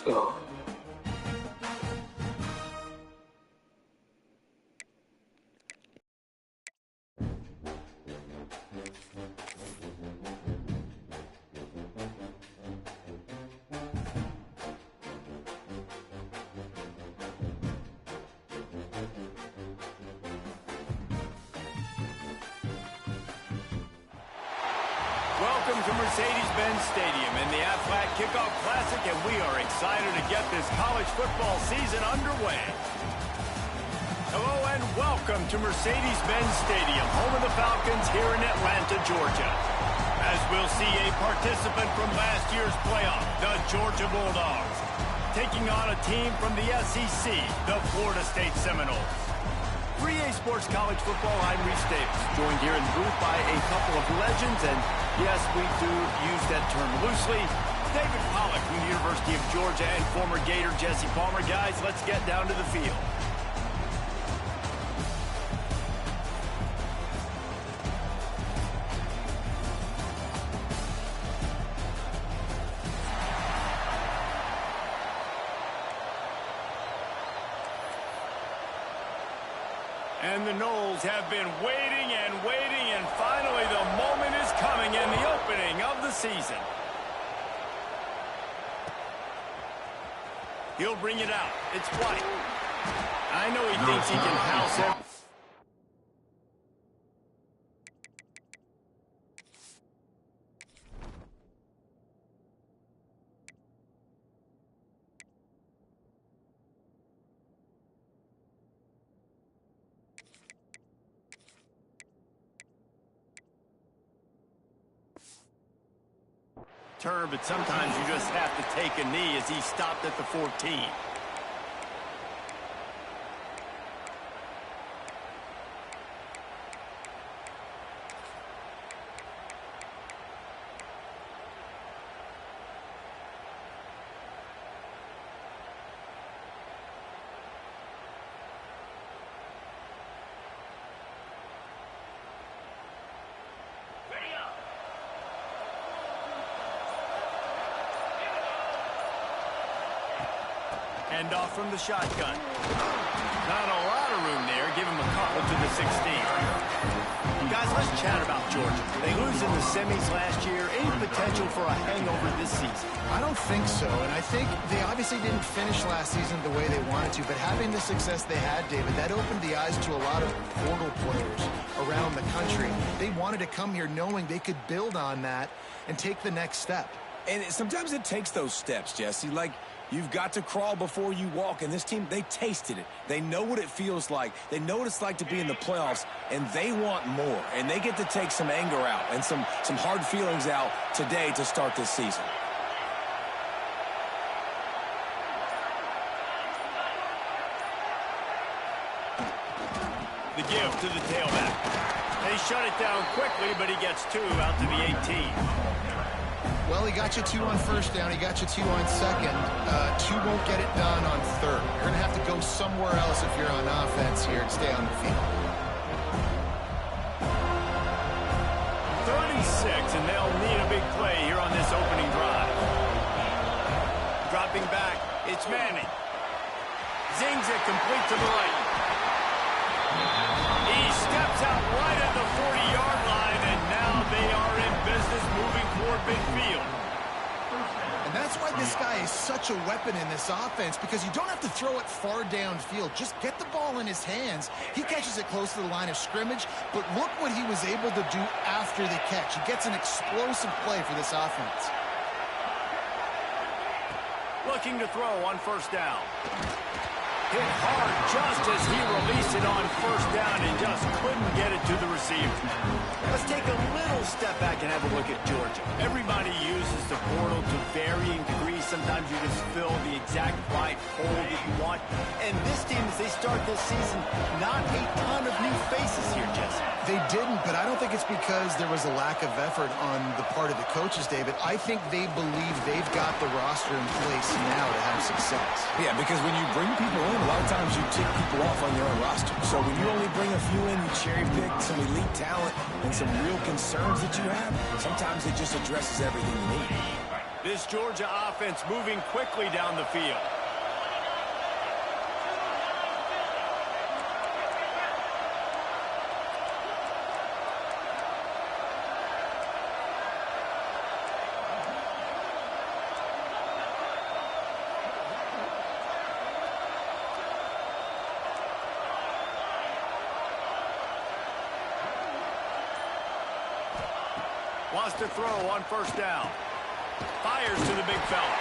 go. Welcome to Mercedes-Benz Stadium in the Aflac Kickoff Classic, and we are excited to get this college football season underway. Hello and welcome to Mercedes-Benz Stadium, home of the Falcons here in Atlanta, Georgia. As we'll see a participant from last year's playoff, the Georgia Bulldogs, taking on a team from the SEC, the Florida State Seminoles. For EA Sports College Football, I'm Reese Davis, joined here in the booth by a couple of legends, and yes, we do use that term loosely. David Pollack from the University of Georgia and former Gator Jesse Palmer. Guys, let's get down to the field. And the Noles have been waiting and waiting, and finally the moment is coming in the opening of the season. He'll bring it out. It's White. I know he thinks he can house him. Turn, but sometimes you just have to take a knee as he stopped at the 14. Hand off from the shotgun. Not a lot of room there. Give him a couple to the 16. Guys, let's chat about Georgia. They lose in the semis last year. Any potential for a hangover this season? I don't think so, and I think they obviously didn't finish last season the way they wanted to, but having the success they had, David, that opened the eyes to a lot of portal players around the country. They wanted to come here knowing they could build on that and take the next step. And sometimes it takes those steps, Jesse. Like, you've got to crawl before you walk, and this team, they tasted it. They know what it feels like. They know what it's like to be in the playoffs, and they want more. And they get to take some anger out and some hard feelings out today to start this season. The give to the tailback. They shut it down quickly, but he gets two out to the 18. Well, he got you two on first down. He got you two on second. Two won't get it done on third. You're going to have to go somewhere else if you're on offense here and stay on the field. 36, and they'll need a big play here on this opening drive. Dropping back, it's Manning. Zings it complete to the right. He steps out right at the 40-yard line, and now they are in business moving toward midfield. And that's why this guy is such a weapon in this offense, because you don't have to throw it far downfield. Just get the ball in his hands. He catches it close to the line of scrimmage, but look what he was able to do after the catch. He gets an explosive play for this offense. Looking to throw on first down. Hit hard just as he released it on first down and just couldn't get it to the receiver. Let's take a little step back and have a look at Georgia. Everybody uses the portal to varying degrees. Sometimes you just fill the exact right hole that you want. And this team, as they start this season, not a ton of new faces here, Jesse. They didn't, but I don't think it's because there was a lack of effort on the part of the coaches, David. I think they believe they've got the roster in place now to have success. Yeah, because when you bring people in, a lot of times you tick people off on your own roster. So when you only bring a few in, you cherry pick some elite talent and some real concerns that you have, sometimes it just addresses everything you need. This Georgia offense moving quickly down the field. Wants to throw on first down. Fires to the big fella.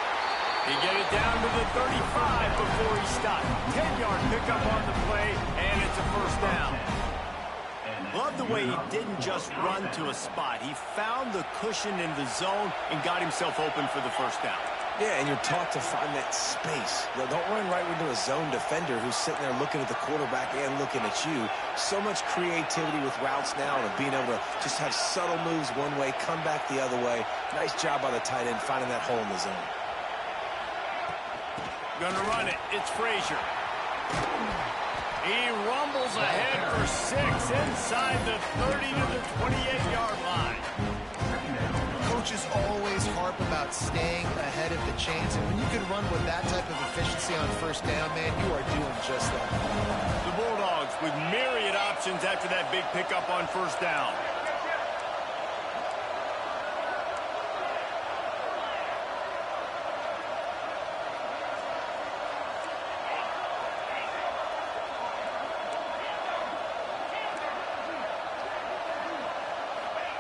He get it down to the 35 before he stopped. 10-yard pickup on the play, and it's a first down. Love the way he didn't just run to a spot. He found the cushion in the zone and got himself open for the first down. Yeah, and you're taught to find that space. Don't run right into a zone defender who's sitting there looking at the quarterback and looking at you. So much creativity with routes now and being able to just have subtle moves one way, come back the other way. Nice job by the tight end finding that hole in the zone. Gonna run it. It's Frazier. He rumbles ahead for 6 inside the 30 to the 28-yard line. Coaches always harp about staying ahead of the chains, and when you can run with that type of efficiency on first down, man, you are doing just that. The Bulldogs with myriad options after that big pickup on first down.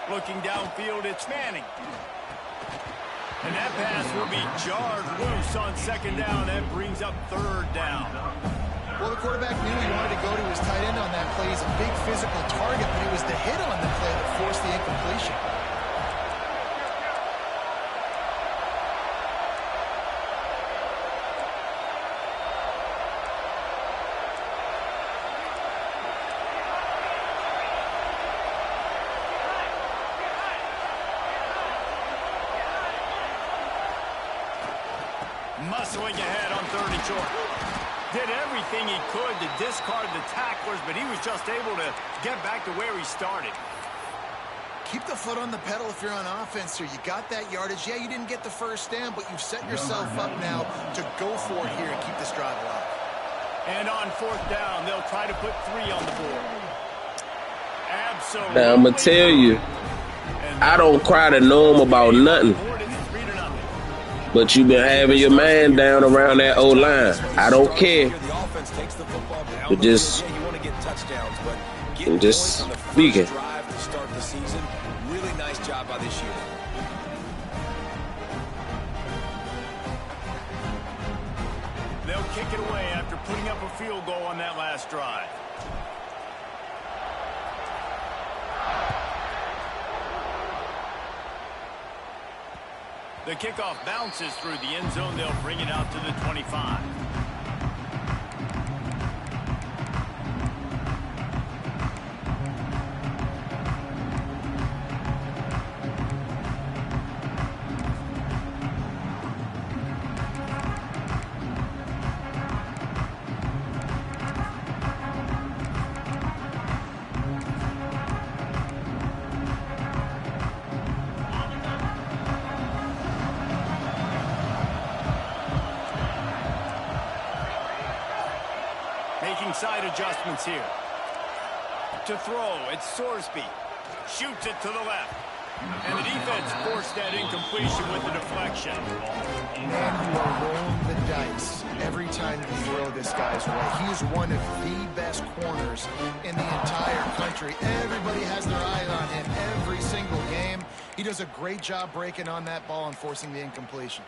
Looking downfield, it's Manning. And that pass will be jarred loose on second down. That brings up third down. Well, the quarterback knew he wanted to go to his tight end on that play. He's a big physical target, but it was the hit on the play that forced the incompletion. Muscling ahead on third and short. Did everything he could to discard the tacklers, but he was just able to get back to where he started. Keep the foot on the pedal if you're on offense here. You got that yardage. Yeah, you didn't get the first down, but you've set yourself up now to go for it here and keep this drive alive. And on fourth down, they'll try to put 3 on the board. Absolutely. Now, I'm going to tell you, I don't cry to Norm about nothing. But you've been having your man down around that O-line. I don't care. But just speaking. Really nice job by this unit. They'll kick it away after putting up a field goal on that last drive. The kickoff bounces through the end zone. They'll bring it out to the 25. Making side adjustments here. To throw, it's Sorsby. Shoots it to the left. And the defense forced that incompletion with the deflection. Man, you are rolling the dice every time you throw this guy's way. He is one of the best corners in the entire country. Everybody has their eye on him every single game. He does a great job breaking on that ball and forcing the incompletion.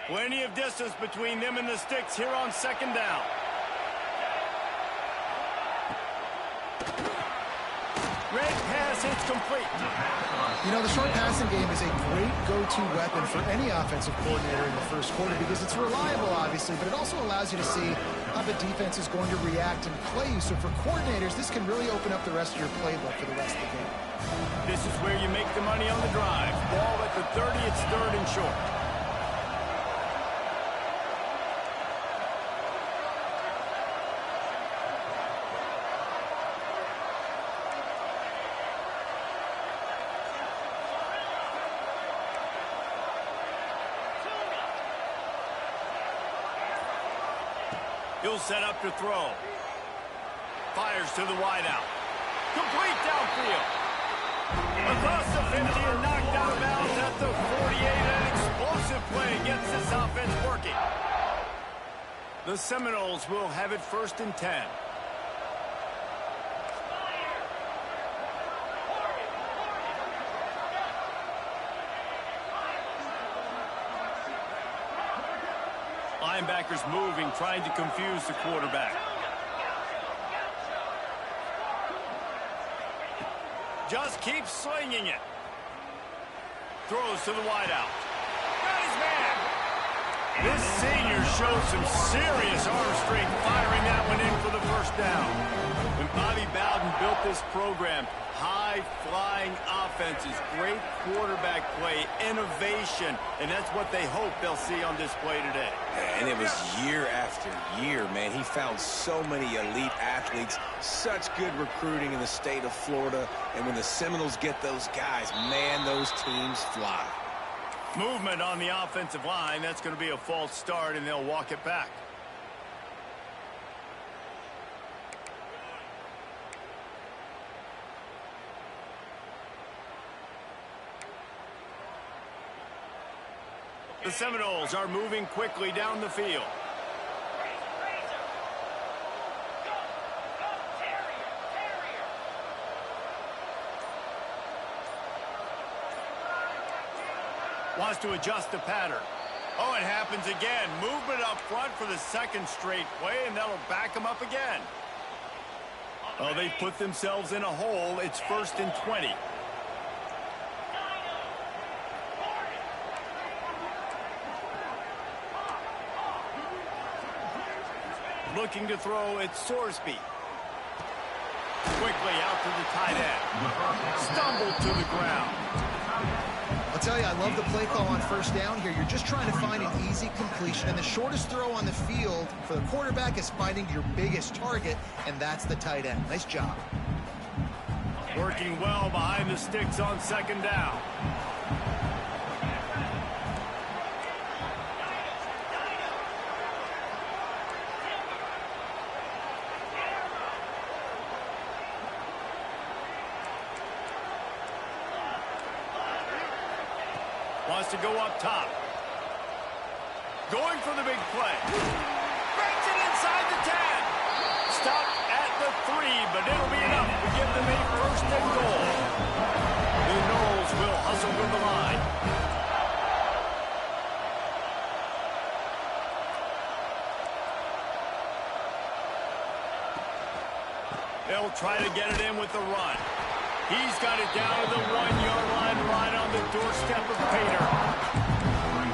Plenty of distance between them and the sticks here on second down. Red pass, it's complete. You know, the short passing game is a great go-to weapon for any offensive coordinator in the first quarter because it's reliable, obviously, but it also allows you to see how the defense is going to react and play you. So for coordinators, this can really open up the rest of your playbook for the rest of the game. This is where you make the money on the drive. Ball at the 30, it's third and short. He'll set up to throw. Fires to the wideout. Complete downfield. Across the 50 and knocked out of bounds at the 48. An explosive play gets this offense working. The Seminoles will have it 1st and 10. Linebackers moving, trying to confuse the quarterback. Just keeps slinging it. Throws to the wideout. Got his man. This senior shows some serious arm strength, firing that one in for the 1st down. When Bobby Bowden built this program, high-flying offenses, great quarterback play, innovation, and that's what they hope they'll see on display today. And it was year after year, man. He found so many elite athletes, such good recruiting in the state of Florida, and when the Seminoles get those guys, man, those teams fly. Movement on the offensive line. That's going to be a false start, and they'll walk it back. The Seminoles are moving quickly down the field. Wants to adjust the pattern. Oh, it happens again. Movement up front for the 2nd straight play, and that'll back them up again. Oh, they've put themselves in a hole. It's 1st and 20. Looking to throw, it's Sorsby. Quickly out to the tight end. Stumbled to the ground. I'll tell you, I love the play call on 1st down here. You're just trying to find an easy completion, and the shortest throw on the field for the quarterback is finding your biggest target, and that's the tight end. Nice job. Working well behind the sticks on 2nd down. Wants to go up top. Going for the big play. Breaks it inside the 10. Stopped at the 3, but it'll be enough to give them a 1st and goal. The Noles will hustle to the line. They'll try to get it in with the run. He's got it down to the 1-yard line, right on the doorstep of Pater.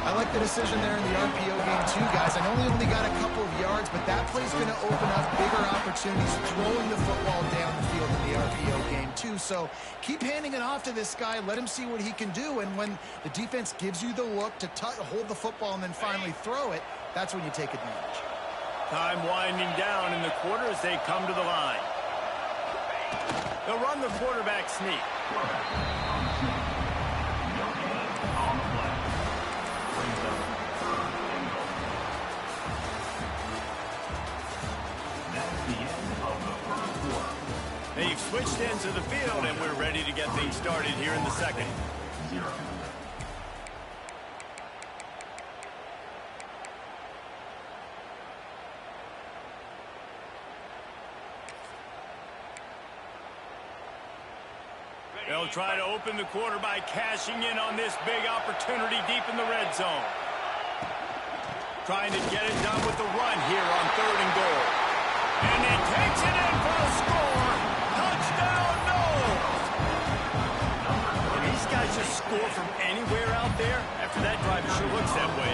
I like the decision there in the RPO game too, guys. I know he only got a couple of yards, but that play's going to open up bigger opportunities throwing the football down the field in the RPO game too. So keep handing it off to this guy. Let him see what he can do. And when the defense gives you the look to hold the football and then finally throw it, that's when you take advantage. Time winding down in the quarter as they come to the line. They'll run the quarterback sneak. They've switched into the field, and we're ready to get things started here in the 2nd. They'll try to open the quarter by cashing in on this big opportunity deep in the red zone. Trying to get it done with the run here on 3rd and goal. And he takes it in for a score. Touchdown, Noles! And these guys just score from anywhere out there. After that drive, it sure looks that way.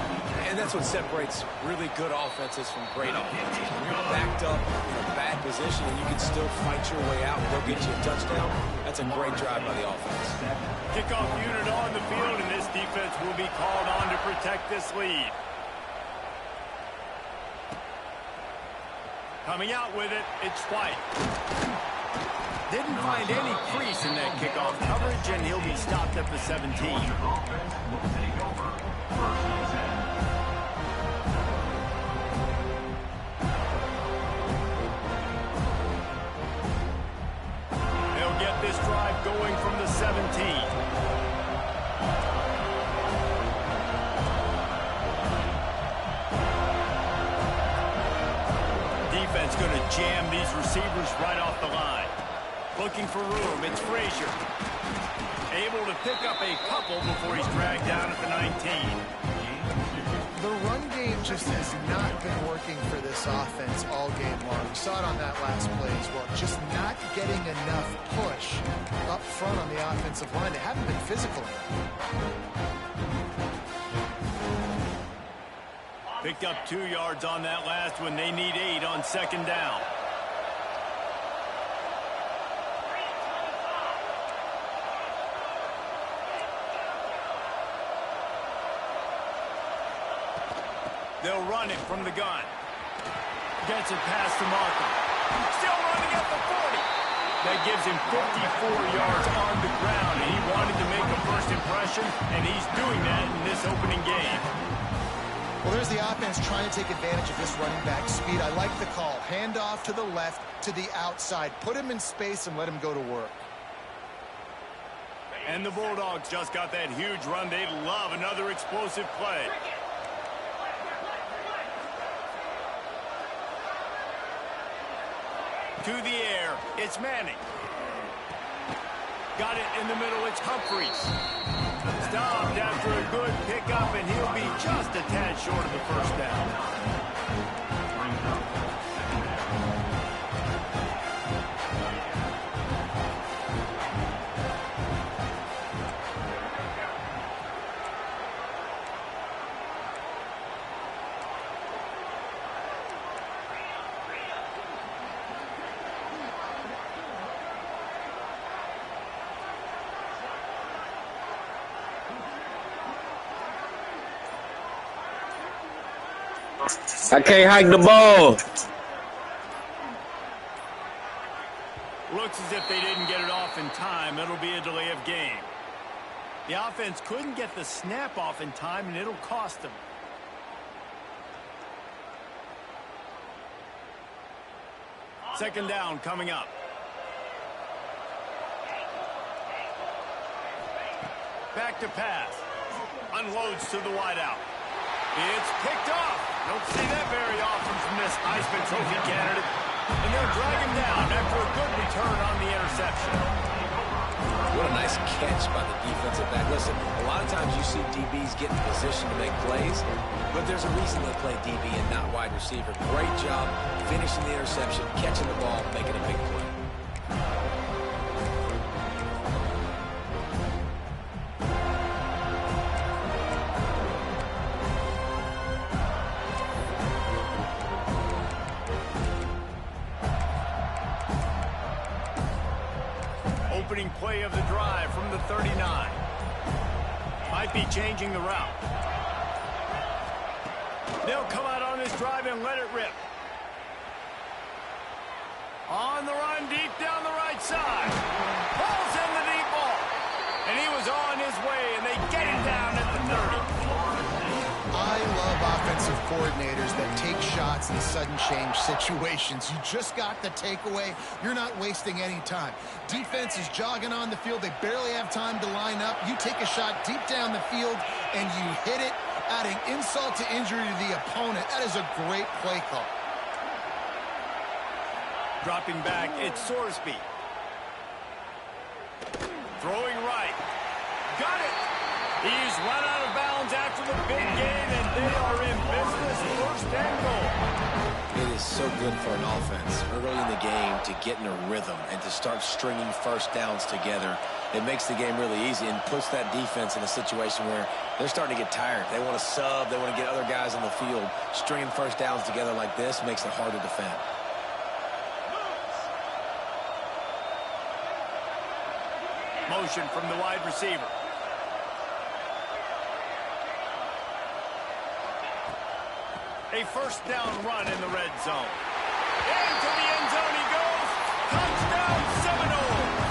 And that's what separates really good offenses from great offenses. When you're backed up in a bad position and you can still fight your way out and go get you a touchdown, that's a great drive by the offense. Kickoff unit on the field, and this defense will be called on to protect this lead. Coming out with it, it's White. Didn't find any crease in that kickoff coverage, and he'll be stopped at the 17. 17. Defense going to jam these receivers right off the line. Looking for room, it's Frazier. Able to pick up a couple before he's dragged down at the 19. The run game just has not been working for this offense all game long. We saw it on that last play as well. Just not getting enough push up front on the offensive line. They haven't been physical enough. Picked up 2 yards on that last one. They need 8 on second down. They'll run it from the gun. Gets it past to Markham. Still running at the 40. That gives him 54 yards on the ground. And he wanted to make a first impression, and he's doing that in this opening game. Well, there's the offense trying to take advantage of this running back speed. I like the call. Hand off to the left, to the outside. Put him in space and let him go to work. And the Bulldogs just got that huge run. They love another explosive play. To the air, it's Manning. Got it in the middle, it's Humphries. Stopped after a good pickup, and he'll be just a tad short of the first down. I can't hike the ball. Looks as if they didn't get it off in time. It'll be a delay of game. The offense couldn't get the snap off in time, and it'll cost them. Second down coming up. Back to pass. Unloads to the wideout. It's picked off. Don't see that very often from this Heisman Trophy candidate. And they'll drag him down after a good return on the interception. What a nice catch by the defensive back. Listen, a lot of times you see DBs get in position to make plays, but there's a reason they play DB and not wide receiver. Great job finishing the interception, catching the ball, making a big play. Opening play of the drive from the 39. Might be changing the route. They'll come out on this drive and let it rip. On the run, deep down the right side. Pulls in the deep ball. And he was on his way, and they get it down at the 30. I love offensive coordinators that take shots in sudden change situations. You just got the takeaway. You're not wasting any time. Defense is jogging on the field. They barely have time to line up. You take a shot deep down the field, and you hit it, adding insult to injury to the opponent. That is a great play call. Dropping back, it's Sorsby. Throwing right. Got it. He's run out of bounds after the big game, and they are in business. First and goal. It is so good for an offense early in the game to get in a rhythm and to start stringing first downs together. It makes the game really easy and puts that defense in a situation where they're starting to get tired. They want to sub. They want to get other guys on the field. Stringing first downs together like this makes it hard to defend. Motion from the wide receiver. A first down run in the red zone. Into the end zone he goes. Touchdown Seminoles.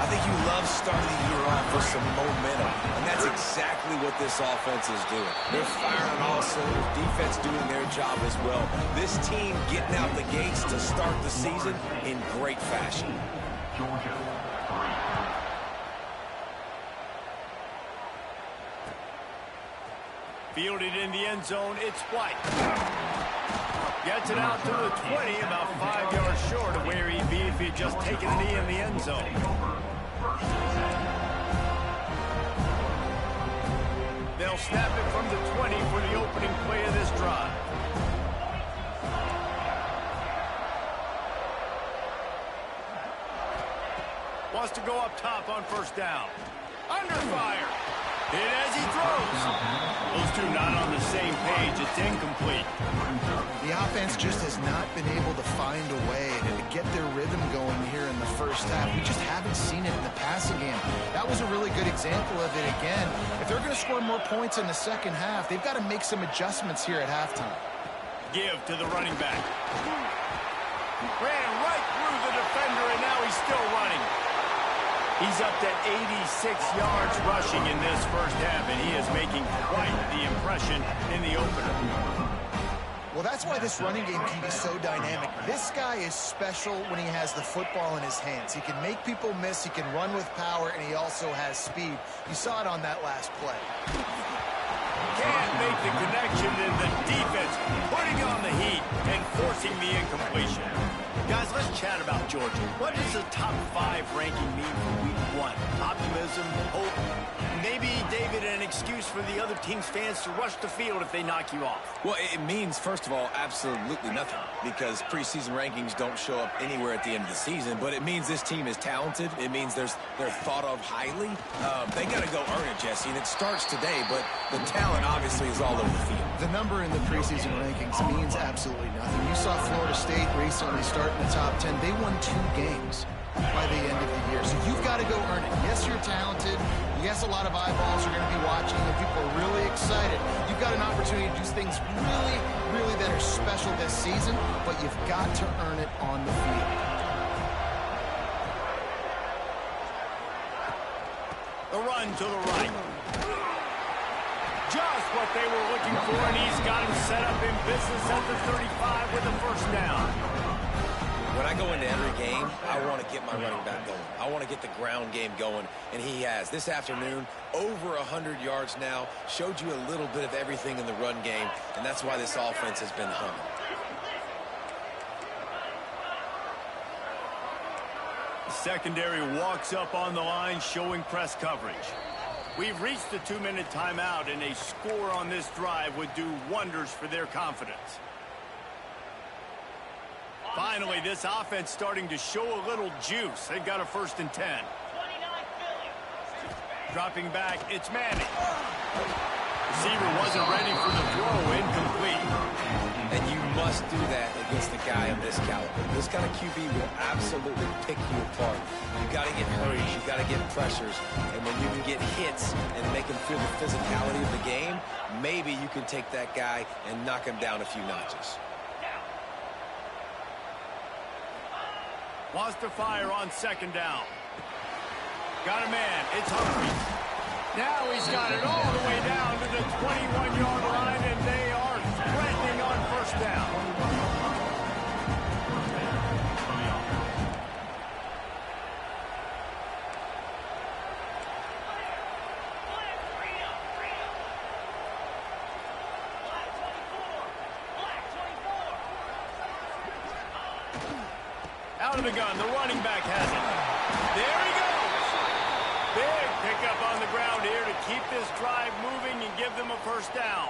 I think you love starting the year off with some momentum, and that's exactly what this offense is doing. They're firing on all cylinders, defense doing their job as well. This team getting out the gates to start the season in great fashion. Georgia 3. Fielded in the end zone, it's White. Gets it out to the 20, about 5 yards short of where he'd be if he'd just taken a knee in the end zone. They'll snap it from the 20 for the opening play of this drive. Wants to go up top on first down. Under fire. Hit as he throws. Those two not on the same page. It's incomplete. The offense just has not been able to find a way to get their rhythm going here in the first half. We just haven't seen it in the passing game. That was a really good example of it again. If they're going to score more points in the second half, they've got to make some adjustments here at halftime. Give to the running back. Ran right through the defender, and now he's still running. He's up to 86 yards rushing in this first half, and he is making quite the impression in the opener. Well, that's why this running game can be so dynamic. This guy is special when he has the football in his hands. He can make people miss, he can run with power, and he also has speed. You saw it on that last play. Can't make the connection, and the defense putting on the heat and forcing the incompletion. Guys, let's chat about Georgia. What does the top 5 ranking mean for week 1? Optimism, hope, maybe, David, an excuse for the other team's fans to rush the field if they knock you off? Well, it means, first of all, absolutely nothing, because preseason rankings don't show up anywhere at the end of the season, but it means this team is talented. It means they're thought of highly. They got to go earn it, Jesse, and it starts today, but the talent obviously is all over the field. The number in the preseason rankings means absolutely nothing. You saw Florida State recently start in the top 10. They won 2 games by the end of the year. So you've got to go earn it. Yes, you're talented. Yes, a lot of eyeballs are going to be watching, and people are really excited. You've got an opportunity to do things really, really that are special this season, but you've got to earn it on the field. The run to the right. Just what they were looking for, and he's got him set up in business at the 35 with the first down. When I go into every game, I want to get my running back going. I want to get the ground game going, and he has. This afternoon, over 100 yards now, showed you a little bit of everything in the run game, and that's why this offense has been humming. The secondary walks up on the line, showing press coverage. We've reached the 2-minute timeout, and a score on this drive would do wonders for their confidence. Finally, this offense starting to show a little juice. They've got a 1st and 10. Dropping back, it's Manning. Receiver wasn't ready for the throw, incomplete. And you must do that against a guy of this caliber. This kind of QB will absolutely pick you apart. You got to get hurries, you got to get pressures, and when you can get hits and make him feel the physicality of the game, maybe you can take that guy and knock him down a few notches. Wants to fire on 2nd down. Got a man. It's Humphrey. Now he's got it all the way down to the 21-yard line, and they are threatening on 1st down. Out of the gun, the running back has it. There he goes. Big pickup on the ground here to keep this drive moving and give them a 1st down.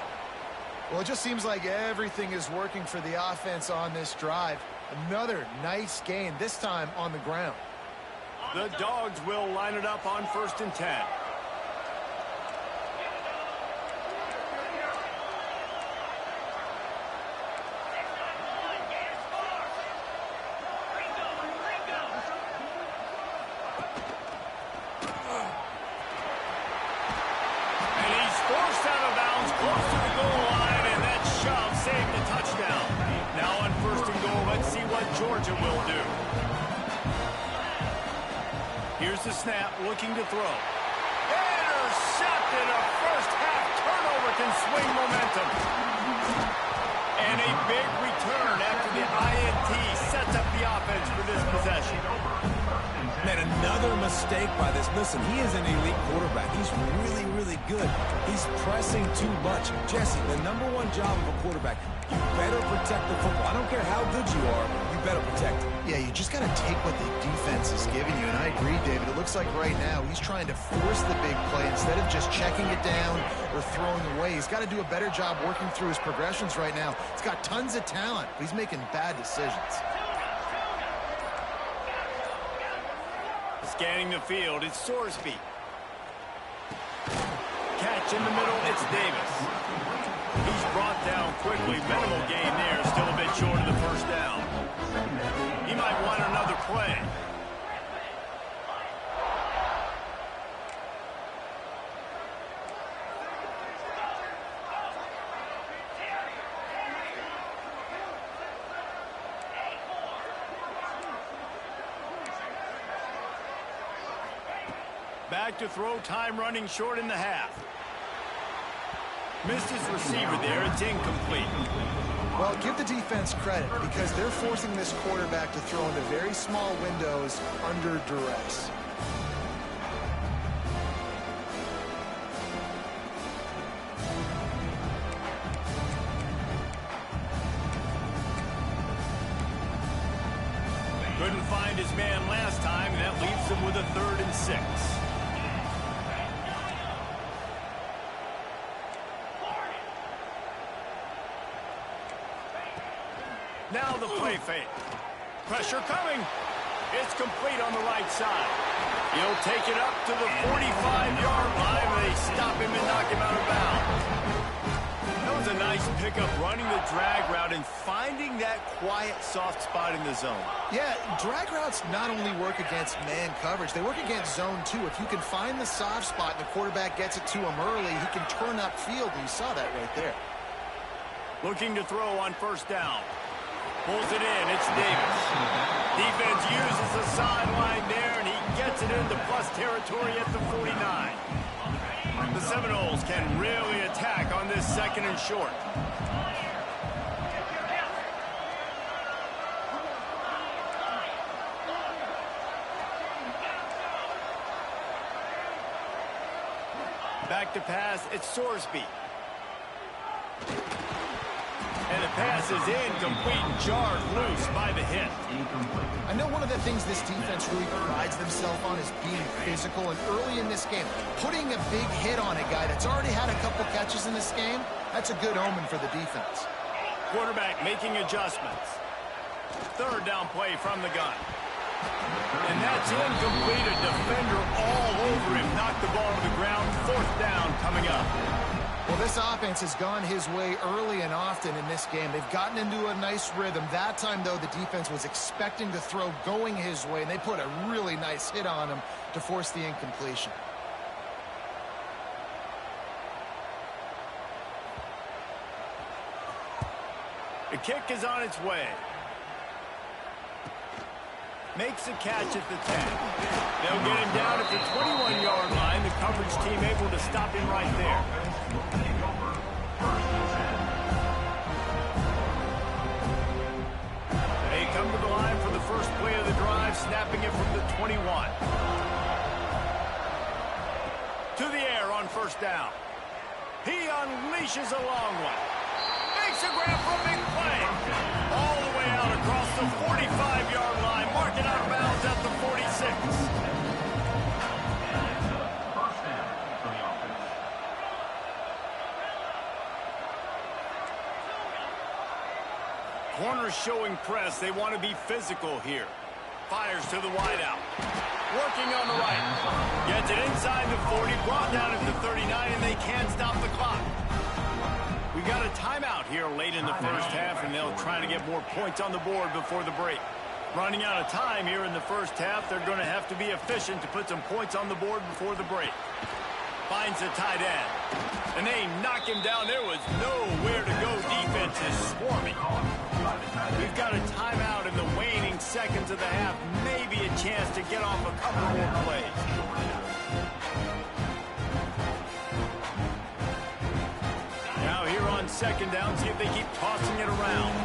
Well, it just seems like everything is working for the offense on this drive. Another nice gain, this time on the ground. The Dogs will line it up on 1st and 10. Georgia will do. Here's the snap, looking to throw. Intercepted. A first-half turnover can swing momentum. And a big return after the INT sets up the offense for this possession. Man, another Another mistake by this. Listen, he is an elite quarterback. He's really, really good. He's pressing too much. Jesse, the #1 job of a quarterback, you better protect the football. I don't care how good you are, you better protect it. Yeah, you just got to take what the defense is giving you. And I agree, David. It looks like right now he's trying to force the big play instead of just checking it down or throwing away. He's got to do a better job working through his progressions right now. He's got tons of talent, but he's making bad decisions. Scanning the field, it's Sorsby. Catch in the middle, it's Davis. He's brought down quickly. Minimal gain there, still a bit short of the first down. He might want another play. Back to throw, time running short in the half. Missed his receiver there, it's incomplete. Well, give the defense credit because they're forcing this quarterback to throw into very small windows under duress. Couldn't find his man last time, and that leaves him with a 3rd and 6. Now the play fake. Pressure coming. It's complete on the right side. He'll take it up to the 45-yard line. They stop him and knock him out of bounds. That was a nice pickup, running the drag route and finding that quiet, soft spot in the zone. Yeah, drag routes not only work against man coverage, they work against zone too. If you can find the soft spot and the quarterback gets it to him early, he can turn upfield, and you saw that right there. Looking to throw on 1st down. Pulls it in, it's Davis. Defense uses the sideline there, and he gets it into plus territory at the 49. The Seminoles can really attack on this 2nd and short. Back to pass, it's Sorsby. And the pass is incomplete and jarred loose by the hit. I know one of the things this defense really prides themselves on is being physical. And early in this game, putting a big hit on a guy that's already had a couple catches in this game, that's a good omen for the defense. Quarterback making adjustments. 3rd down play from the gun. And that's incomplete. A defender all over him. Knocked the ball to the ground. 4th down coming up. Well, this offense has gone his way early and often in this game. They've gotten into a nice rhythm. That time, though, the defense was expecting the throw going his way, and they put a really nice hit on him to force the incompletion. The kick is on its way. Makes a catch at the 10. They'll get him down at the 21-yard line. The coverage team able to stop him right there. They come to the line for the first play of the drive, snapping it from the 21. To the air on 1st down. He unleashes a long one. Makes a grab for a big play. All the way out across the 45-yard line. Marking out of bounds at the 46. Corners showing press. They want to be physical here. Fires to the wideout. Working on the right. Gets it inside the 40. Brought down at the 39, and they can't stop the clock. We got a timeout here late in the first half, and they'll try to get more points on the board before the break. Running out of time here in the first half, they're going to have to be efficient to put some points on the board before the break. Finds the tight end, and they knock him down. There was nowhere to go. Defense is swarming. We've got a timeout in the waning seconds of the half. Maybe a chance to get off a couple more plays. Now here on 2nd down, see if they keep tossing it around.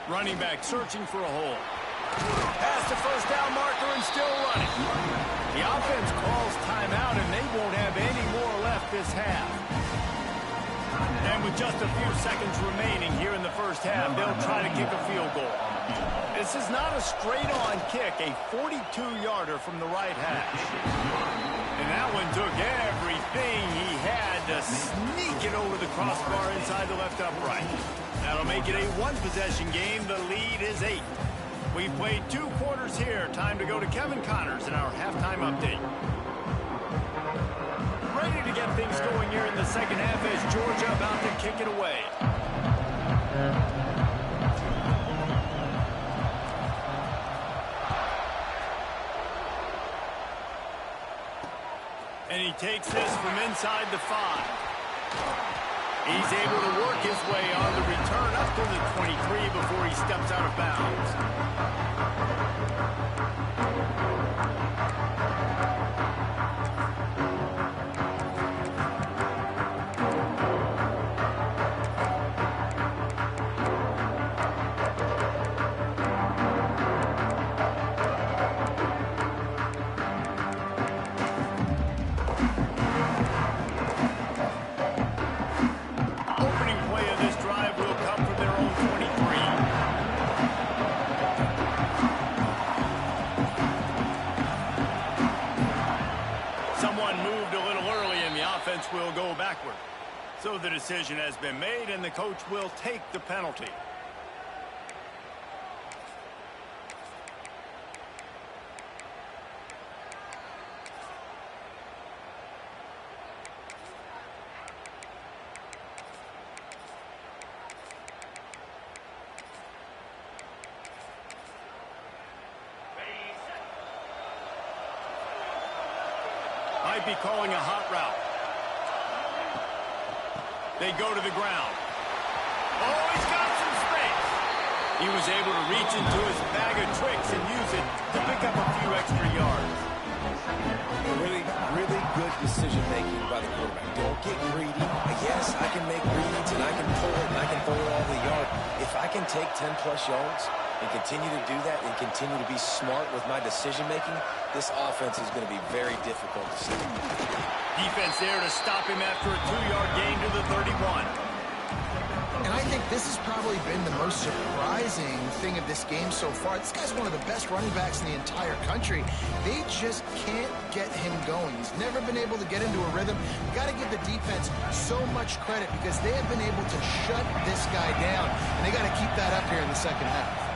Running back searching for a hole. Past the first down marker and still running. The offense calls timeout, and they won't have any more left this half. And with just a few seconds remaining here in the first half, they'll try to kick a field goal. This is not a straight-on kick, a 42-yarder from the right hash. And that one took everything he had to sneak it over the crossbar inside the left upright. That'll make it a one-possession game. The lead is 8. We've played 2 quarters here. Time to go to Kevin Connors in our halftime update. Ready to get things going here in the second half as Georgia about to kick it away. And he takes this from inside the 5. He's able to work his way on the return up to the 23 before he steps out of bounds. Will go backward. So the decision has been made, and the coach will take the penalty. Might be calling a hot route. They go to the ground. Oh, he's got some space. He was able to reach into his bag of tricks and use it to pick up a few extra yards. Really good decision-making by the quarterback. Don't get greedy. Yes, I can make reads, and I can pull it, and I can throw it all the yard. If I can take 10-plus yards and continue to do that and continue to be smart with my decision-making, this offense is going to be very difficult to stop. Defense there to stop him after a 2-yard gain to the 31. And I think this has probably been the most surprising thing of this game so far. This guy's one of the best running backs in the entire country. They just can't get him going. He's never been able to get into a rhythm. You've got to give the defense so much credit because they have been able to shut this guy down. And they got to keep that up here in the second half.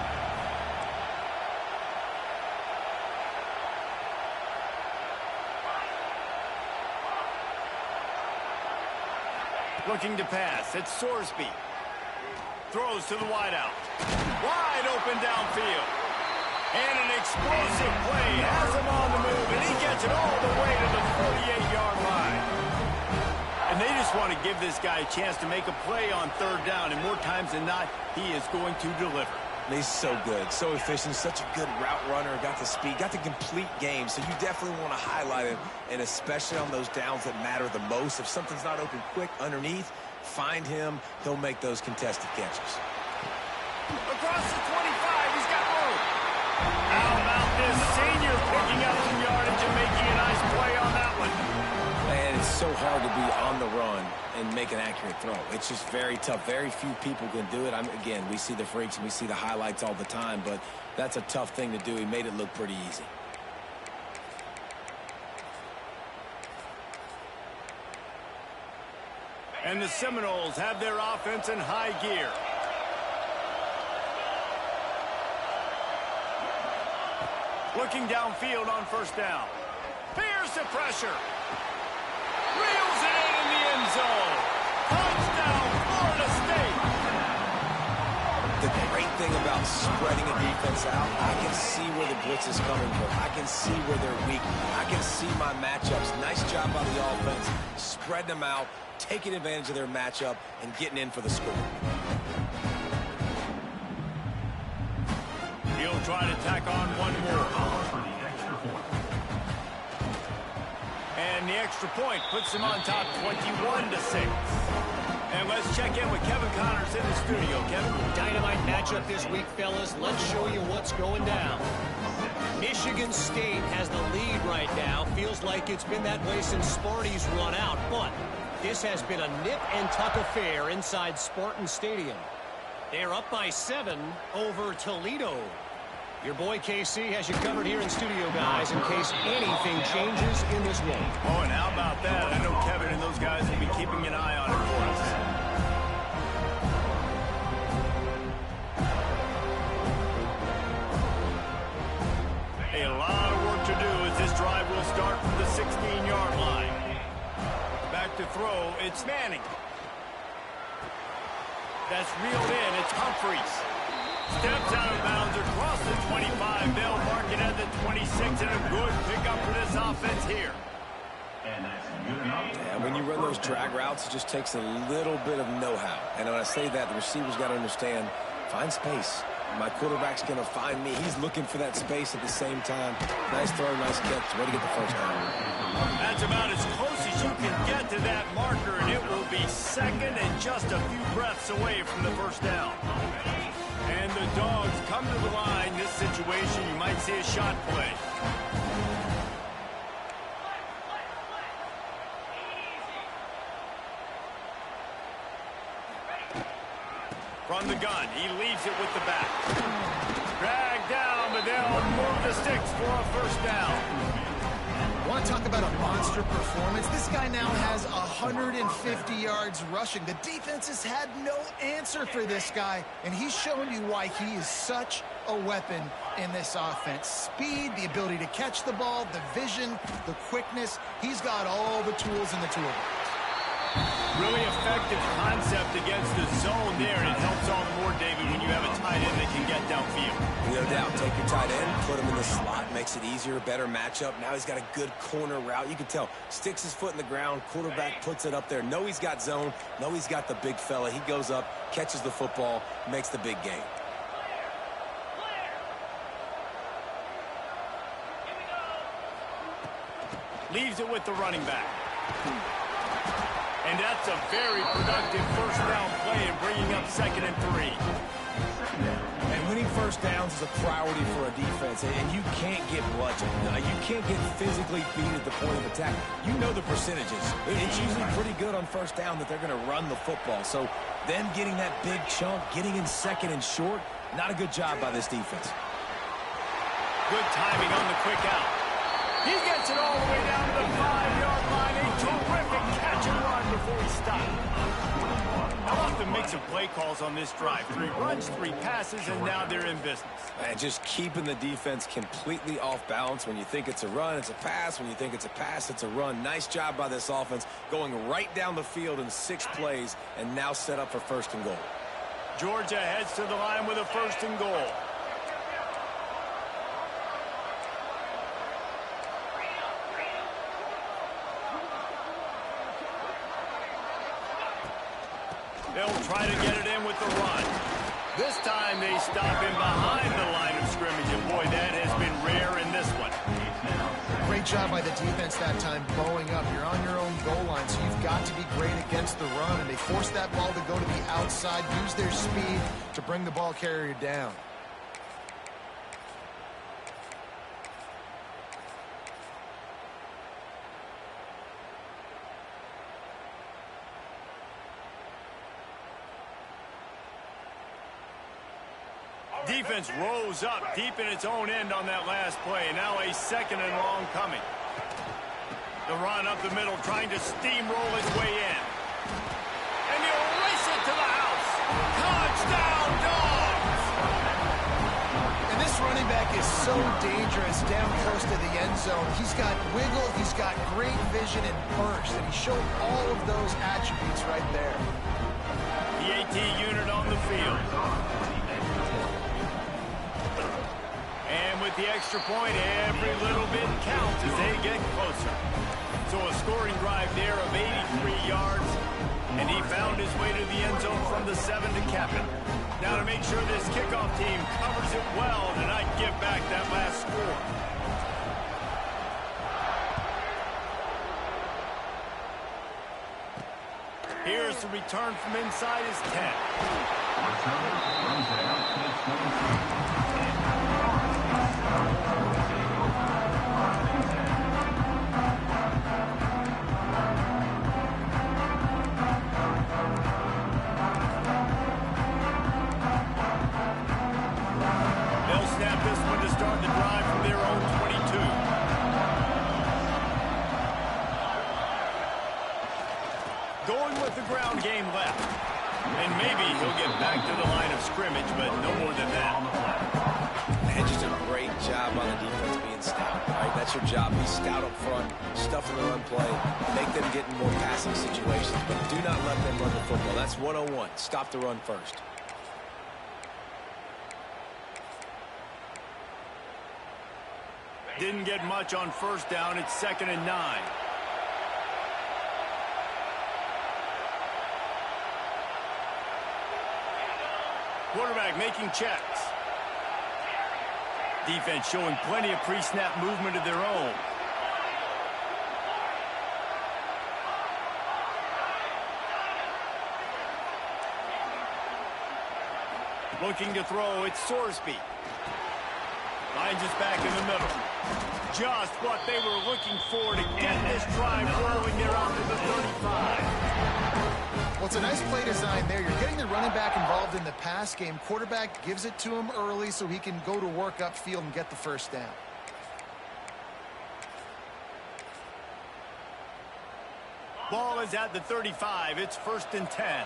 Looking to pass. It's Sorsby. Throws to the wideout. Wide open downfield. And an explosive play. Has him on the move, and he gets it all the way to the 48-yard line. And they just want to give this guy a chance to make a play on third down, and more times than not, he is going to deliver. He's so good, so efficient, such a good route runner, got the speed, got the complete game, so you definitely want to highlight him, and especially on those downs that matter the most. If something's not open quick underneath, find him, he'll make those contested catches. Across the 25, he's got room. How about this senior picking up some yardage and making a nice play on that one? Man, it's so hard to be on the run and make an accurate throw. It's just very tough. Very few people can do it. Again, we see the freaks and we see the highlights all the time, but that's a tough thing to do. He made it look pretty easy. And the Seminoles have their offense in high gear. Looking downfield on first down. Here's the pressure. Reels it in the end zone. Touchdown, Florida State. The great thing about spreading a defense out, I can see where the blitz is coming from. I can see where they're weak. I can see my matchups. Nice job by the offense, spreading them out, taking advantage of their matchup, and getting in for the score. He'll try to tack on one more. And the extra point puts him on top 21-6. And let's check in with Kevin Connors in the studio. Kevin? Dynamite matchup this week, fellas. Let's show you what's going down. Michigan State has the lead right now. Feels like it's been that way since Sparty's run out, but this has been a nip-and-tuck affair inside Spartan Stadium. They're up by 7 over Toledo. Your boy KC has you covered here in studio, guys, in case anything changes in this one. Oh, and how about that? I know Kevin and those guys will be keeping an eye on it for us. A lot of work to do as this drive will start from the 16-yard line. Back to throw, it's Manning. That's reeled in, it's Humphreys. Steps out of bounds across the 25. They'll mark it at the 26, and a good pickup for this offense here. Yeah, when you run those drag routes, it just takes a little bit of know-how. And when I say that, the receiver's got to understand, find space. My quarterback's going to find me. He's looking for that space at the same time. Nice throw, nice catch. Way to get the first down. That's about as close as you can get to that marker, and it will be second and just a few breaths away from the first down. And the Dogs come to the line. This situation, you might see a shot play. From the gun, he leaves it with the back. Dragged down, but they'll move the sticks for a first down. Want to talk about a monster performance? This guy now has 150 yards rushing. The defense has had no answer for this guy, and he's showing you why he is such a weapon in this offense. Speed, the ability to catch the ball, the vision, the quickness. He's got all the tools in the toolbox. Really effective concept against the zone there, and it helps all the more, David, when you have a tight end that can get downfield. No doubt. Take your tight end, put him in the slot, makes it easier, better matchup. Now he's got a good corner route. You can tell, sticks his foot in the ground, quarterback puts it up there. Know he's got zone, know he's got the big fella. He goes up, catches the football, makes the big game. Leaves it with the running back. And that's a very productive first down play and bringing up 2nd and 3. And winning first downs is a priority for a defense, and you can't get bludgeoned. You can't get physically beat at the point of attack. You know the percentages. It's usually pretty good on first down that they're going to run the football. So them getting that big chunk, getting in 2nd and short, not a good job by this defense. Good timing on the quick out. He gets it all the way down to the 5-yard line. A terrific catch and run before he stopped. How often make some play calls on this drive? 3 runs, 3 passes, and now they're in business. And just keeping the defense completely off balance. When you think it's a run, it's a pass. When you think it's a pass, it's a run. Nice job by this offense, going right down the field in 6 plays, and now set up for 1st and goal. Georgia heads to the line with a 1st and goal. They'll try to get it in with the run. This time they stop him behind the line of scrimmage, and boy, that has been rare in this one. Great job by the defense that time, bowing up. You're on your own goal line, so you've got to be great against the run, and they force that ball to go to the outside, use their speed to bring the ball carrier down. Defense rose up deep in its own end on that last play. Now a 2nd and long coming. The run up the middle, trying to steamroll its way in. And he'll race it to the house. Touchdown, Dogs! And this running back is so dangerous down close to the end zone. He's got wiggle, he's got great vision and burst, and he showed all of those attributes right there. The AT unit on the field. And with the extra point, every little bit counts as they get closer. So a scoring drive there of 83 yards, and he found his way to the end zone from the 7 to cap it. Now to make sure this kickoff team covers it well to not give back that last score. Here's Plus a return from inside his 10. They'll snap this one to start the drive from their own 22. Going with the ground game left. And maybe he'll get back to the line of scrimmage, but no more than that. And just a great job on the defense being stout. Right? That's your job. Be stout up front, stuff in the run play, make them get in more passing situations, but do not let them run the football. That's 101. Stop the run first. Didn't get much on first down. It's 2nd and 9. Quarterback making checks. Defense showing plenty of pre-snap movement of their own. Looking to throw, it's Sorsby. Finds us back in the middle. Just what they were looking for to get this drive rolling there out to the 35. Well, it's a nice play design there. You're getting the running back involved in the pass game. Quarterback gives it to him early so he can go to work upfield and get the first down. Ball is at the 35. It's 1st and 10.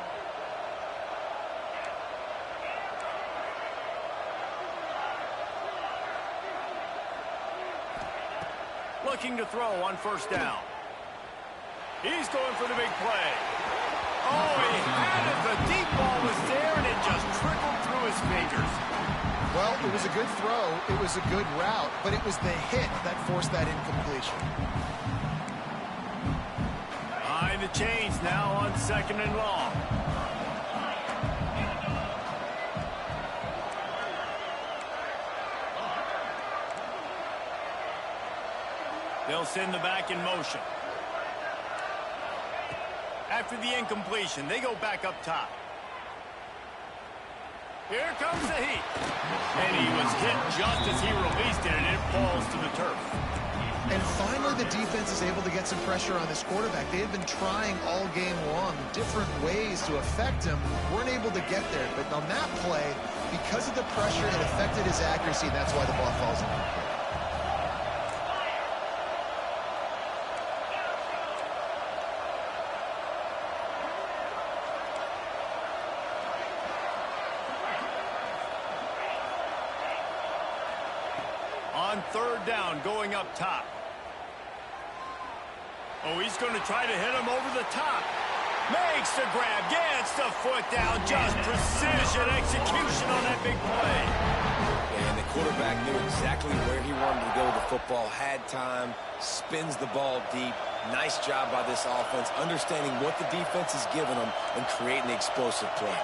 Looking to throw on first down. He's going for the big play. Oh, he had it. The deep ball was there, and it just trickled through his fingers. Well, it was a good throw. It was a good route, but it was the hit that forced that incompletion. Behind the chains now on 2nd and long. They'll send the back in motion. After the incompletion, they go back up top. Here comes the heat. And he was hit just as he released it, and it falls to the turf. And finally, the defense is able to get some pressure on this quarterback. They had been trying all game long different ways to affect him. Weren't able to get there. But on that play, because of the pressure, it affected his accuracy, and that's why the ball falls in. On 3rd down, going up top. Oh, he's going to try to hit him over the top. Makes the grab, gets the foot down. Just precision execution on that big play. And the quarterback knew exactly where he wanted to go with the football, had time, spins the ball deep. Nice job by this offense, understanding what the defense is giving them and creating the explosive play.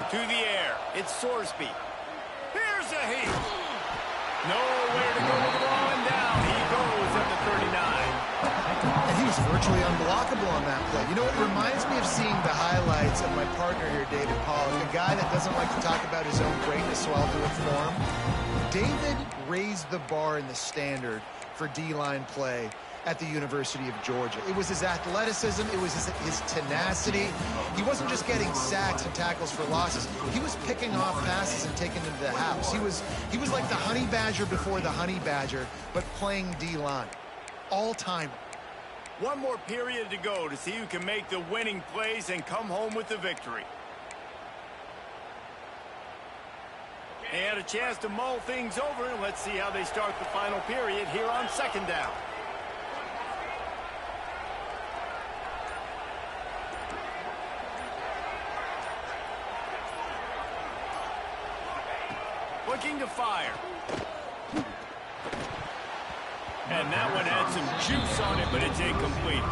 To the air, it's Sorsby. Here's a heat. Nowhere to go with the ball, and down he goes at the 39. And he was virtually unblockable on that play. You know, it reminds me of seeing the highlights of my partner here, David Pollack, a guy that doesn't like to talk about his own greatness, so I'll do it for him. David raised the bar in the standard for D-line play at the University of Georgia. It was his athleticism, it was his tenacity. He wasn't just getting sacks and tackles for losses. He was picking off passes and taking them to the house. He was like the honey badger before the honey badger, but playing D-line. All-timer. One more period to go to see who can make the winning plays and come home with the victory. They had a chance to mull things over, and let's see how they start the final period here on 2nd down. Looking to fire. And that one had some juice on it, but it's incomplete.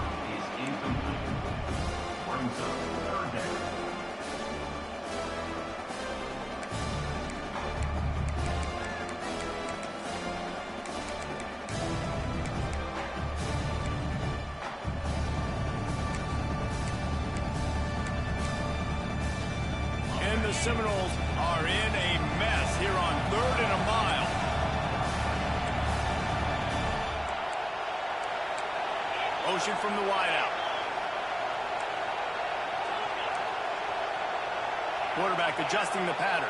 Florida Seminoles are in a mess here on 3rd and a mile. Motion from the wideout. Quarterback adjusting the pattern.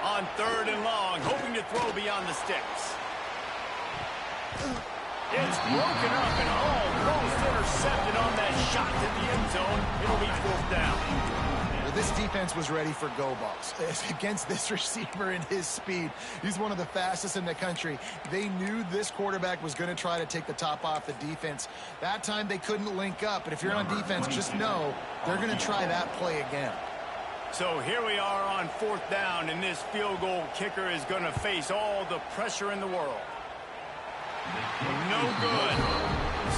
On 3rd and long, hoping to throw beyond the sticks. It's broken up and almost intercepted on that shot to the end zone. It'll be 4th down. Well, this defense was ready for go balls. Against this receiver and his speed, he's one of the fastest in the country. They knew this quarterback was going to try to take the top off the defense. That time they couldn't link up, but if you're on defense, just know they're going to try that play again. So here we are on 4th down, and this field goal kicker is going to face all the pressure in the world. No good.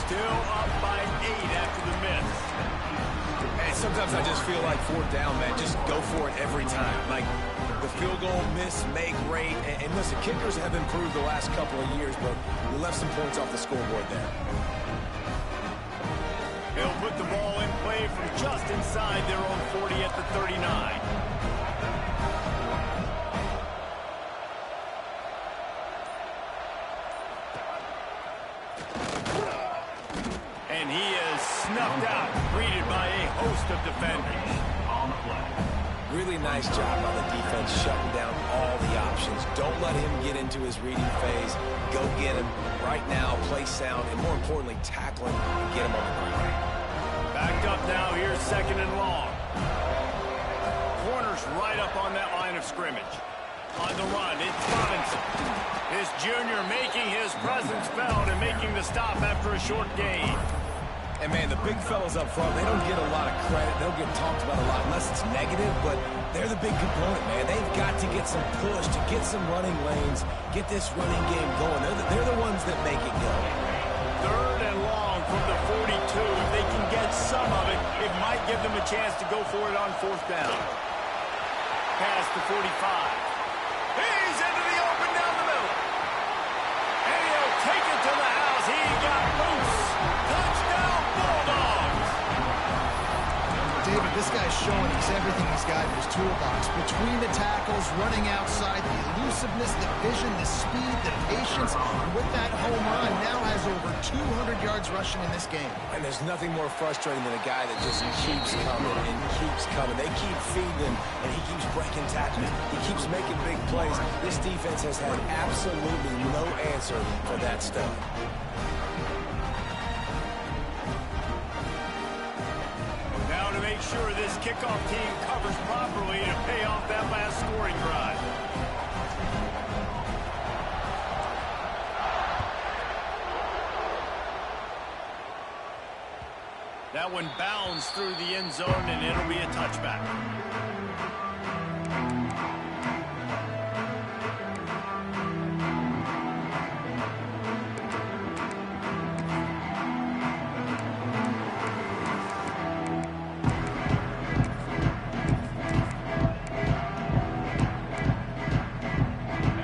Still up by 8 after the miss. And sometimes I just feel like 4th down, man, just go for it every time. Like the field goal miss, make rate. And listen, kickers have improved the last couple of years, but we left some points off the scoreboard there. They'll put the ball in play from just inside their own 40 at the 39. And he is snuffed out, greeted by a host of defenders. Really nice job on the defense, shutting down all the options. Don't let him get into his reading phase. Go get him right now, play sound, and more importantly, tackle him and get him on the ground. Backed up now, here's 2nd and long. Corners right up on that line of scrimmage. On the run, it's Robinson. This junior making his presence felt and making the stop after a short gain. And, man, the big fellas up front, they don't get a lot of credit. They don't get talked about a lot unless it's negative, but they're the big component, man. They've got to get some push, to get some running lanes, get this running game going. They're the ones that make it go. 3rd and long from the 42. If they can get some of it, it might give them a chance to go for it on 4th down. Pass to 45. He's into the open down the middle. And he'll take it to the house. He got loose. Touchdown, Bulldogs. David, this guy's showing us everything he's got in his toolbox. Between the tackles, running outside, the elusiveness, the vision, the speed, the patience. And with that home run, now has over 200 yards rushing in this game. And there's nothing more frustrating than a guy that just keeps coming and keeps coming. They keep feeding him, and he keeps breaking tackles. He keeps making big plays. This defense has had absolutely no answer for that stuff. Now to make sure this kickoff team covers properly to pay off that last scoring drive. That one bounds through the end zone, and it'll be a touchback.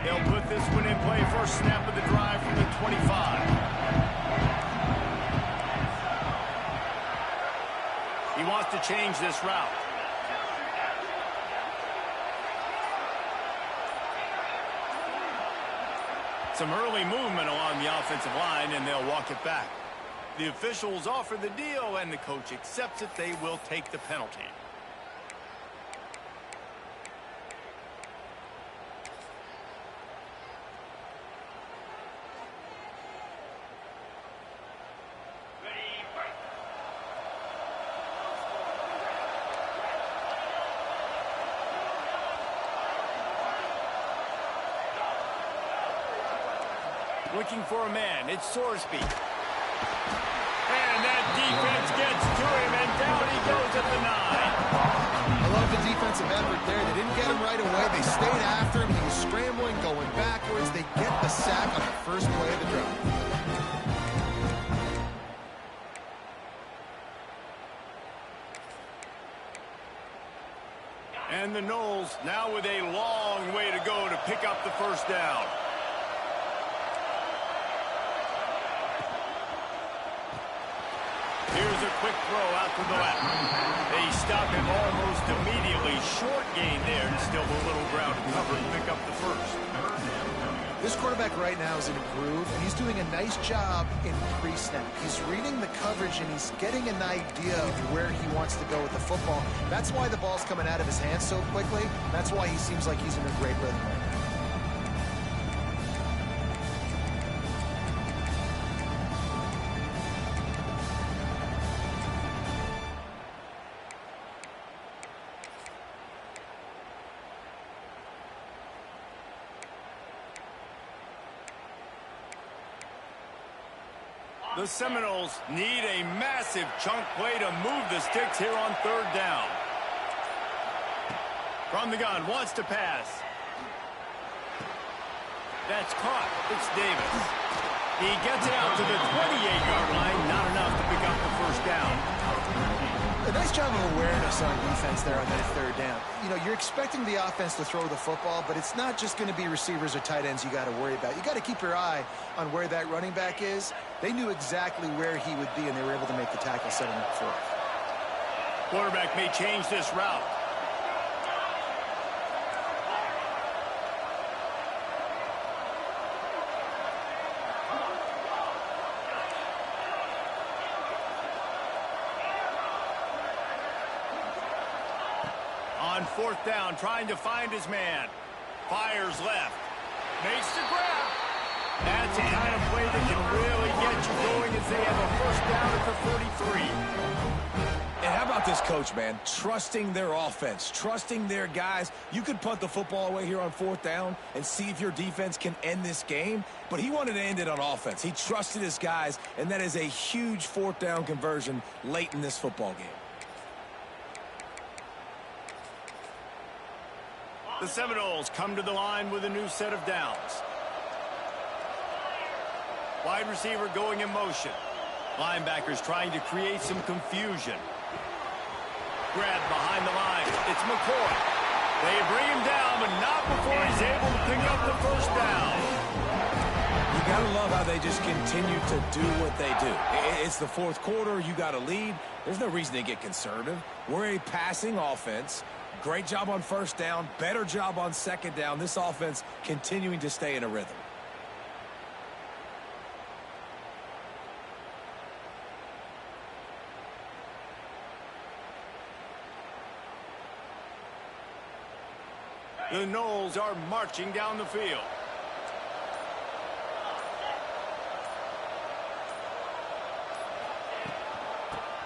They'll put this one in play. First snap of the drive from the 25. He wants to change this route. Some early movement along the offensive line, and they'll walk it back. The officials offer the deal, and the coach accepts it. They will take the penalty. Looking for a man. It's Sorsby. And that defense gets to him, and down he goes at the 9. I love the defensive effort there. They didn't get him right away. They stayed after him. He was scrambling, going backwards. They get the sack on the first play of the drive. And the Noles now with a long way to go to pick up the first down. Here's a quick throw out to the left. They stop him almost immediately. Short gain there to still a little ground to cover and pick up the first. This quarterback right now is in a groove, and he's doing a nice job in pre-snap. He's reading the coverage, and he's getting an idea of where he wants to go with the football. That's why the ball's coming out of his hands so quickly. That's why he seems like he's in a great rhythm right now. The Seminoles need a massive chunk play to move the sticks here on third down. From the gun, wants to pass. That's caught. It's Davis. He gets it out to the 28-yard line. Not enough to pick up the first down. A nice job of awareness on defense there on that third down. You know, you're expecting the offense to throw the football, but it's not just going to be receivers or tight ends you got to worry about. You got to keep your eye on where that running back is. They knew exactly where he would be, and they were able to make the tackle, setting up for it. Quarterback may change this route. On fourth down, trying to find his man. Fires left. Makes the grab. That's the kind of play that can really get you going as they have a first down at the 43. And how about this coach, man? Trusting their offense, trusting their guys. You could punt the football away here on fourth down and see if your defense can end this game, but he wanted to end it on offense. He trusted his guys, and that is a huge fourth down conversion late in this football game. The Seminoles come to the line with a new set of downs. Wide receiver going in motion. Linebackers trying to create some confusion. Grab behind the line. It's McCoy. They bring him down, but not before he's able to pick up the first down. You got to love how they just continue to do what they do. It's the fourth quarter. You got to lead. There's no reason to get conservative. We're a passing offense. Great job on first down. Better job on second down. This offense continuing to stay in a rhythm. The Noles are marching down the field.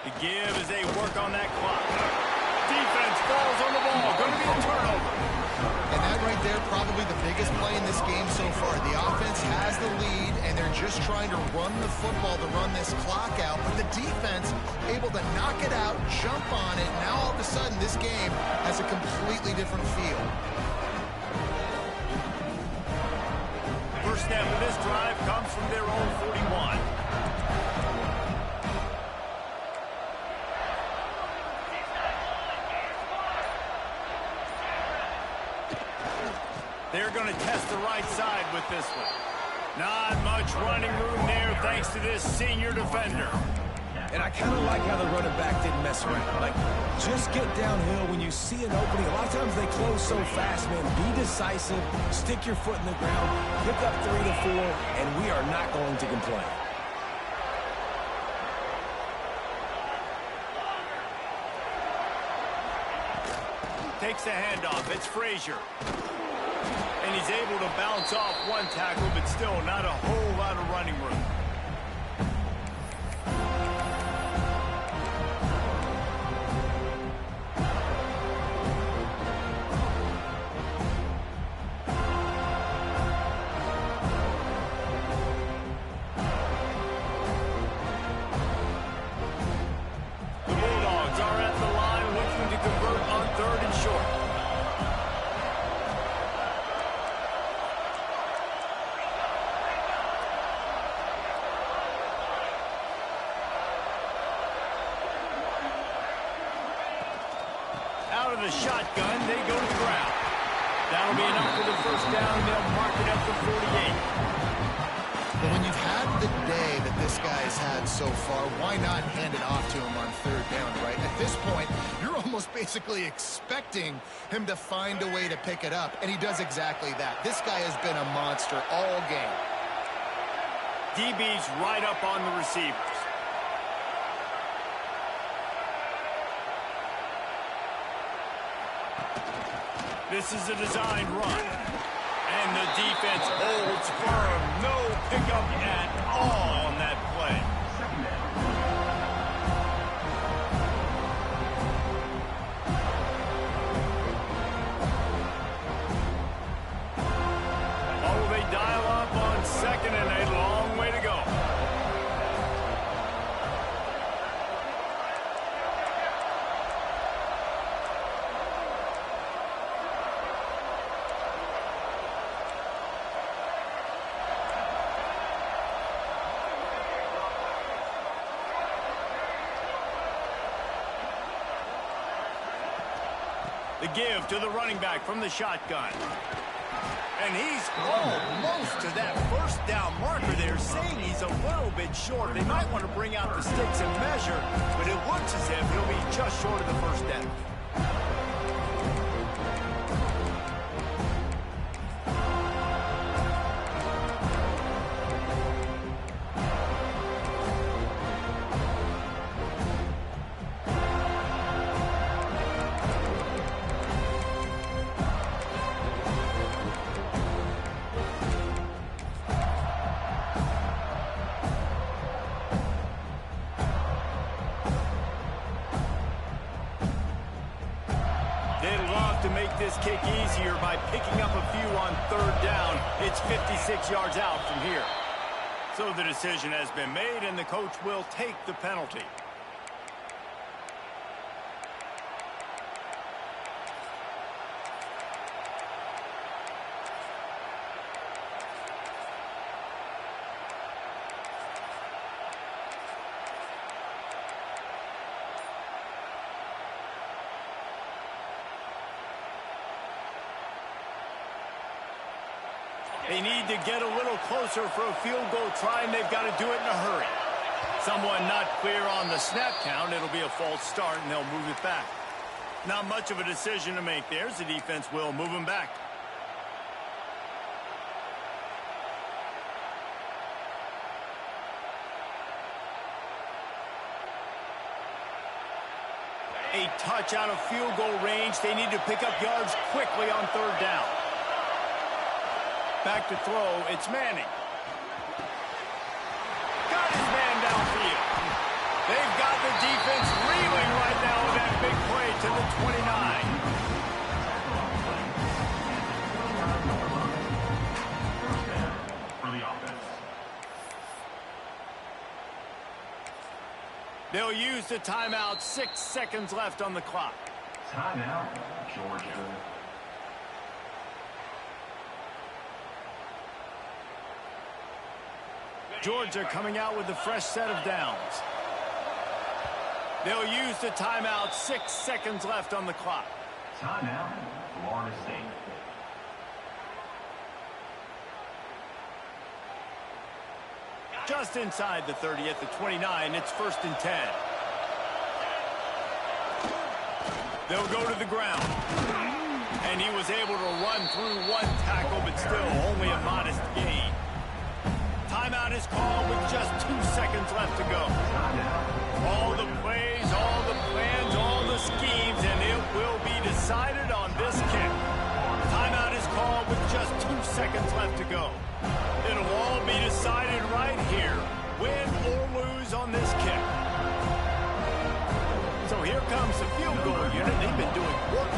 The give as they work on that clock. Defense falls on the ball. Going to be a turnover. And that right there, probably the biggest play in this game so far. The offense has the lead, and they're just trying to run the football to run this clock out. But the defense able to knock it out, jump on it. Now all of a sudden, this game has a completely different feel. First snap of this drive comes from their own 41. They're going to test the right side with this one. Not much running room there thanks to this senior defender. And I kind of like how the running back didn't mess around. Like, just get downhill when you see an opening. A lot of times they close so fast, man. Be decisive, stick your foot in the ground, pick up 3 to 4, and we are not going to complain. Takes the handoff. It's Frazier. And he's able to bounce off one tackle, but still not a whole lot of running room. The Bulldogs are at the line looking to convert on 3rd and short. shotgun. They go to the ground. That'll be enough for the first down, and they'll mark it up to 48. But when you've had the day that this guy's had so far, why not hand it off to him on third down, right? At this point, you're almost basically expecting him to find a way to pick it up, and he does exactly that. This guy has been a monster all game. DB's right up on the receivers. This is a designed run. And the defense holds firm. No pickup at all on that play. Oh, they dial up on second and a long way to go. The give to the running back from the shotgun. And he's almost to that first down marker there, saying he's a little bit short. They might want to bring out the sticks and measure, but it looks as if he'll be just short of the first down. To make this kick easier by picking up a few on third down. It's 56 yards out from here. So the decision has been made, and the coach will take the penalty. They need to get a little closer for a field goal try, and they've got to do it in a hurry. Someone not clear on the snap count. It'll be a false start, and they'll move it back. Not much of a decision to make there. The defense will move them back. A touch out of field goal range. They need to pick up yards quickly on third down. Back to throw, it's Manning. Got his man downfield. They've got the defense reeling right now with that big play to the 29. They'll use the timeout. 6 seconds left on the clock. Timeout, Georgia. Georgia coming out with a fresh set of downs. They'll use the timeout. 6 seconds left on the clock. Timeout, Florida State. Just inside the 30 at the 29. It's 1st and 10. They'll go to the ground. And he was able to run through one tackle, but still only a modest gain. Timeout is called with just 2 seconds left to go. All the plays, all the plans, all the schemes, and it will be decided on this kick. Timeout is called with just 2 seconds left to go. It'll all be decided right here, win or lose on this kick. So here comes the field goal unit. They've been doing work